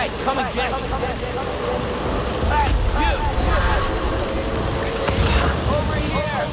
Hey, come and get me. Hey, you! Over here!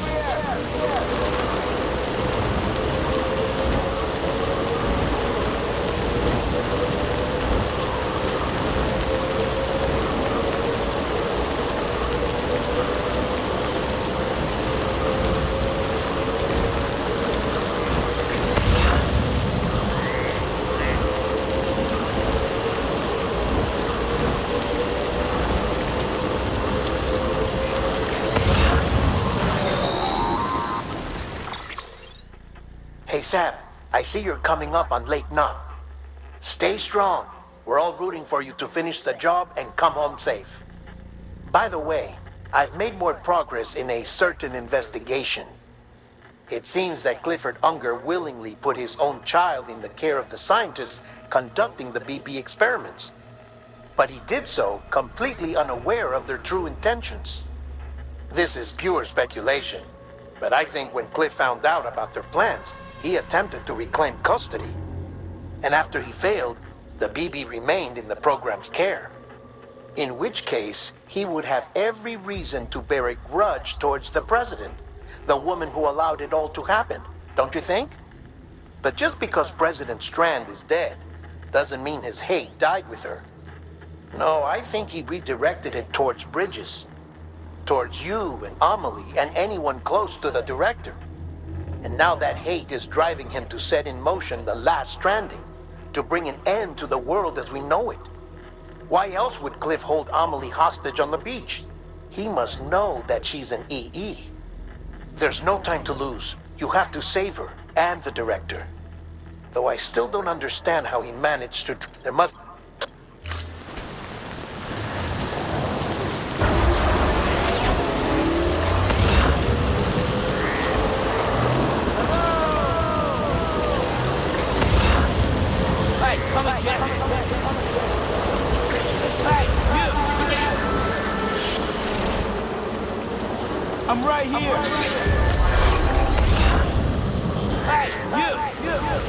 Hey Sam, I see you're coming up on Lake Knot. Stay strong. We're all rooting for you to finish the job and come home safe. By the way, I've made more progress in a certain investigation. It seems that Clifford Unger willingly put his own child in the care of the scientists conducting the BP experiments. But he did so completely unaware of their true intentions. This is pure speculation, but I think when Cliff found out about their plans, he attempted to reclaim custody. And after he failed, the BB remained in the program's care. In which case, he would have every reason to bear a grudge towards the president, the woman who allowed it all to happen, don't you think? But just because President Strand is dead, doesn't mean his hate died with her. No, I think he redirected it towards Bridges, towards you and Amelie and anyone close to the director. And now that hate is driving him to set in motion the last stranding, to bring an end to the world as we know it. Why else would Cliff hold Amelie hostage on the beach? He must know that she's an EE. There's no time to lose. You have to save her and the director. Though I still don't understand how he managed to... There must... Come and get me. Hey, you! I'm right here. Hey, you!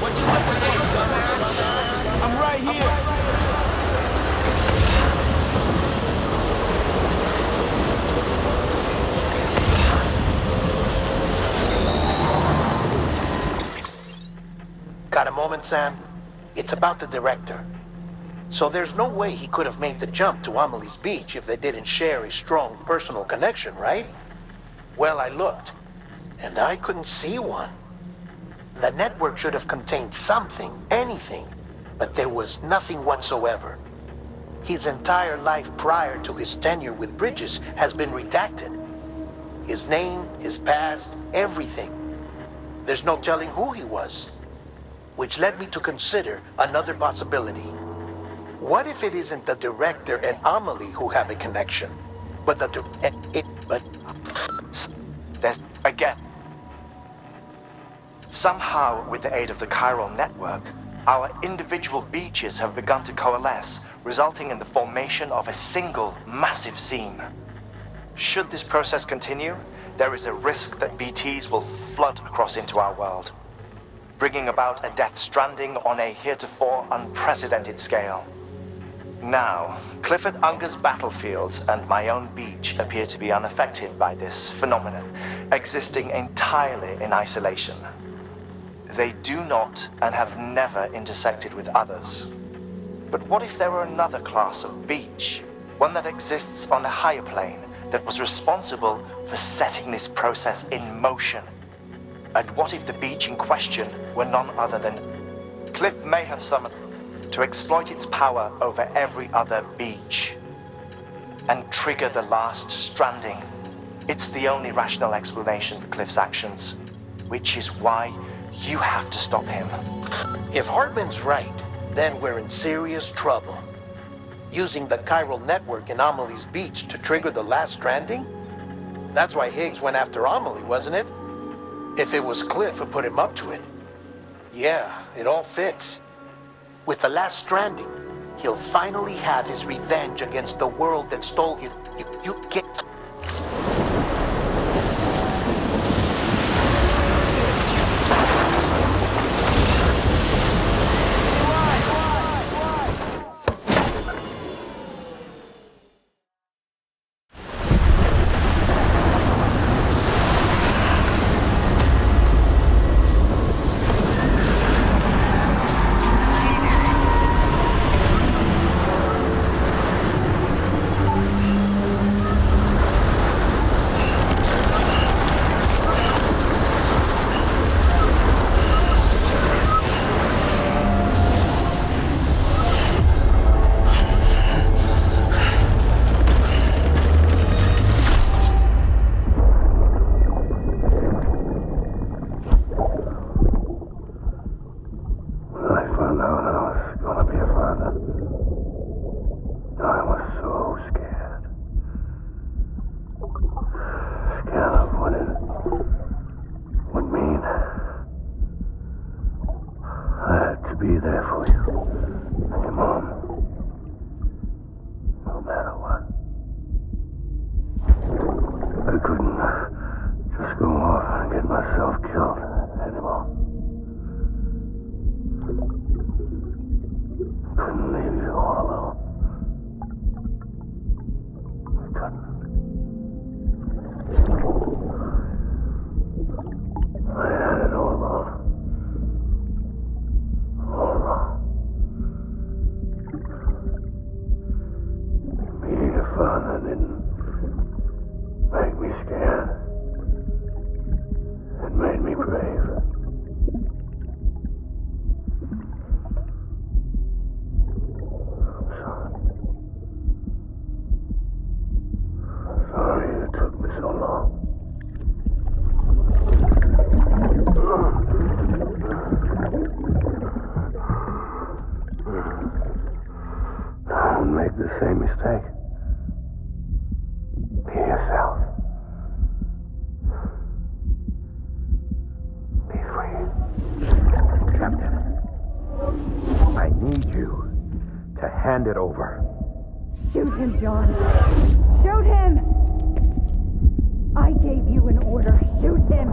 What you looking for, dumbass? I'm right here. Got a moment, Sam? It's about the director. So there's no way he could have made the jump to Amelie's beach if they didn't share a strong personal connection, right? Well, I looked, and I couldn't see one. The network should have contained something, anything, but there was nothing whatsoever. His entire life prior to his tenure with Bridges has been redacted. His name, his past, everything. There's no telling who he was. Which led me to consider another possibility. What if it isn't the director and Amelie who have a connection, but Again. Somehow, with the aid of the chiral network, our individual beaches have begun to coalesce, resulting in the formation of a single massive seam. Should this process continue, there is a risk that BTs will flood across into our world, bringing about a Death Stranding on a heretofore unprecedented scale. Now, Clifford Unger's battlefields and my own beach appear to be unaffected by this phenomenon, existing entirely in isolation. They do not and have never intersected with others. But what if there were another class of beach, one that exists on a higher plane, that was responsible for setting this process in motion? And what if the beach in question were none other than Cliff may have summoned to exploit its power over every other beach and trigger the last stranding? It's the only rational explanation for Cliff's actions, which is why you have to stop him. If Hartman's right, then we're in serious trouble. Using the chiral network in Amelie's beach to trigger the last stranding? That's why Higgs went after Amelie, wasn't it? If it was Cliff who put him up to it. Yeah, it all fits. With the last stranding, he'll finally have his revenge against the world that stole his... You get... couldn't leave you all alone. I couldn't. I had it all wrong. All wrong. Being a father didn't make me scared. It made me brave. I'm sorry. I'm sorry it took me so long. Don't make the same mistake. Be yourself. Be free. Captain, I need you to hand it over. Shoot him, John. Shoot him! I gave you an order. Shoot him!